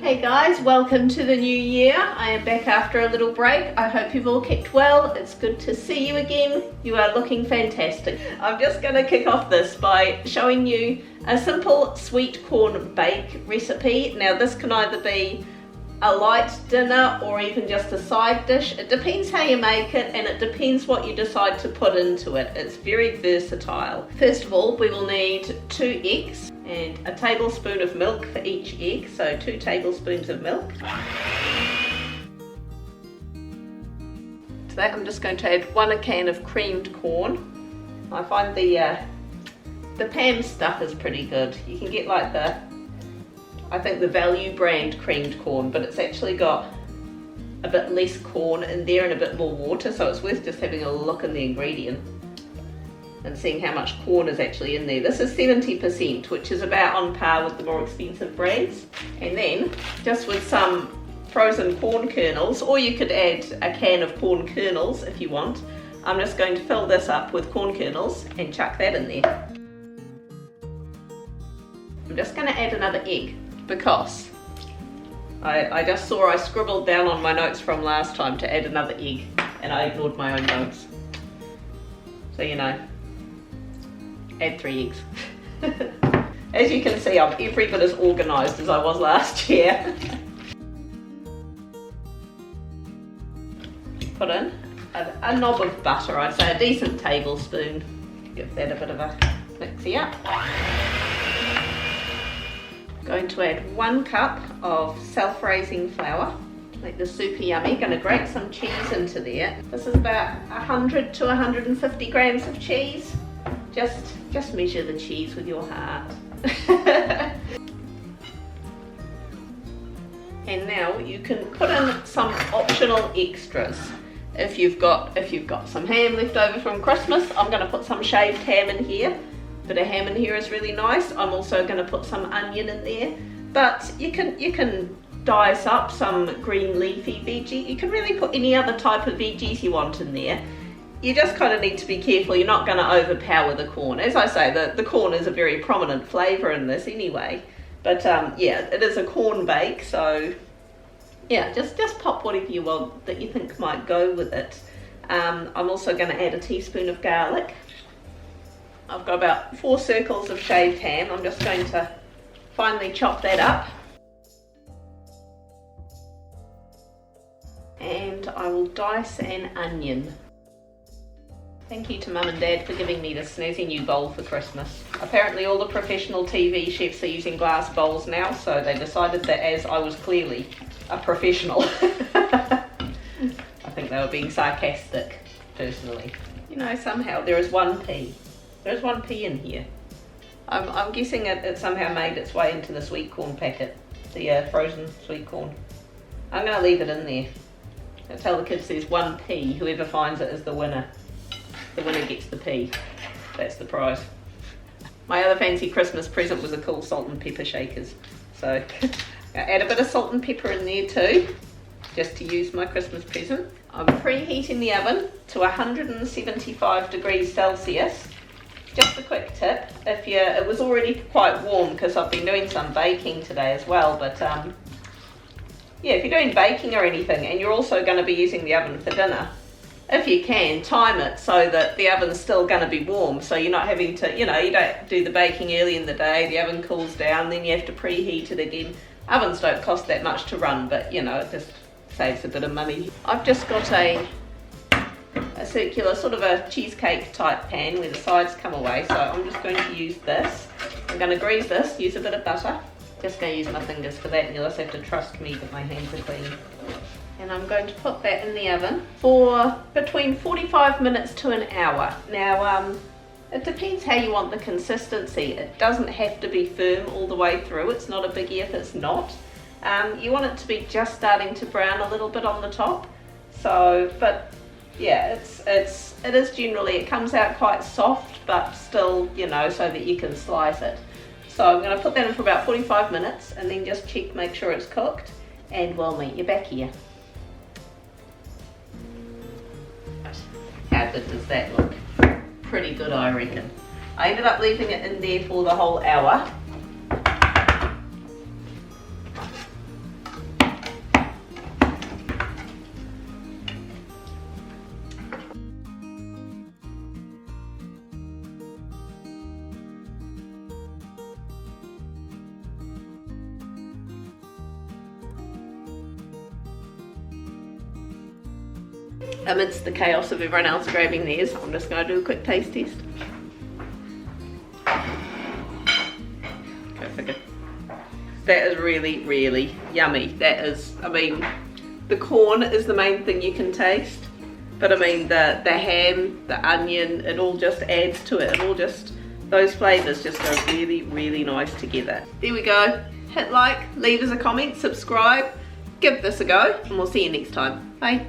Hey guys, welcome to the new year. I am back after a little break. I hope you've all kept well. It's good to see you again. You are looking fantastic. I'm just going to kick off this by showing you a simple sweet corn bake recipe. Now this can either be a light dinner or even just a side dish. It depends how you make it and it depends what you decide to put into it. It's very versatile. First of all, we will need 2 eggs and a tablespoon of milk for each egg, so 2 tablespoons of milk. To that I'm just going to add 1 can of creamed corn. I find the Pam stuff is pretty good. You can get like I think the value brand creamed corn, but it's actually got a bit less corn in there and a bit more water, so it's worth just having a look in the ingredient and seeing how much corn is actually in there. This is 70%, which is about on par with the more expensive brands. And then, just with some frozen corn kernels, or you could add a can of corn kernels if you want, I'm just going to fill this up with corn kernels and chuck that in there. I'm just going to add another egg, because I just saw I scribbled down on my notes from last time to add another egg and I ignored my own notes. So you know, add 3 eggs. As you can see, I'm every bit as organised as I was last year. Put in a knob of butter, I'd say a decent tablespoon. Give that a bit of a mixy up. Going to add 1 cup of self-raising flour, make this super yummy. Going to grate some cheese into there. This is about 100 to 150 grams of cheese. Just measure the cheese with your heart. And now you can put in some optional extras. If you've got some ham left over from Christmas, I'm going to put some shaved ham in here. Bit of ham in here is really nice. I'm also going to put some onion in there, but you can dice up some green leafy veggie. You can really put any other type of veggies you want in there. You just kind of need to be careful. You're not going to overpower the corn. As I say, the corn is a very prominent flavour in this anyway, but yeah, it is a corn bake, so yeah, just pop whatever you want that you think might go with it. I'm also going to add a teaspoon of garlic. I've got about 4 circles of shaved ham. I'm just going to finely chop that up. And I will dice an onion. Thank you to Mum and Dad for giving me this snazzy new bowl for Christmas. Apparently all the professional TV chefs are using glass bowls now, so they decided that as I was clearly a professional, I think they were being sarcastic, personally. You know, somehow there is 1 pea. There's 1 pea in here. I'm guessing it somehow made its way into the sweet corn packet, the frozen sweet corn. I'm going to leave it in there. I'll tell the kids there's 1 pea. Whoever finds it is the winner. The winner gets the pea. That's the prize. My other fancy Christmas present was a cool salt and pepper shakers. So I'll add a bit of salt and pepper in there too, just to use my Christmas present. I'm preheating the oven to 175 degrees Celsius. Just a quick tip, it was already quite warm because I've been doing some baking today as well, but yeah, if you're doing baking or anything and you're also going to be using the oven for dinner, if you can, time it so that the oven's still going to be warm, so you're not having to, you don't do the baking early in the day, the oven cools down, then you have to preheat it again. Ovens don't cost that much to run, but it just saves a bit of money. I've just got a circular, sort of a cheesecake type pan where the sides come away, so I'm just going to use this. I'm going to grease this, use a bit of butter. Just going to use my fingers for that, and you'll just have to trust me that my hands are clean. And I'm going to put that in the oven for between 45 minutes to an hour. Now, it depends how you want the consistency. It doesn't have to be firm all the way through. It's not a biggie if it's not. You want it to be just starting to brown a little bit on the top. So, but yeah, it is generally, it comes out quite soft, but still, so that you can slice it. So I'm going to put that in for about 45 minutes and then just check, make sure it's cooked, and we'll meet you back here. How good does that look? Pretty good, I reckon. I ended up leaving it in there for the whole hour. amidst the chaos of everyone else grabbing theirs, I'm just going to do a quick taste test. Go figure. That is really, really yummy. That is, I mean, the corn is the main thing you can taste, but I mean the ham, the onion, it all just adds to it. It all just, those flavours just go really, really nice together. There we go. Hit like, leave us a comment, subscribe, give this a go, and we'll see you next time. Bye.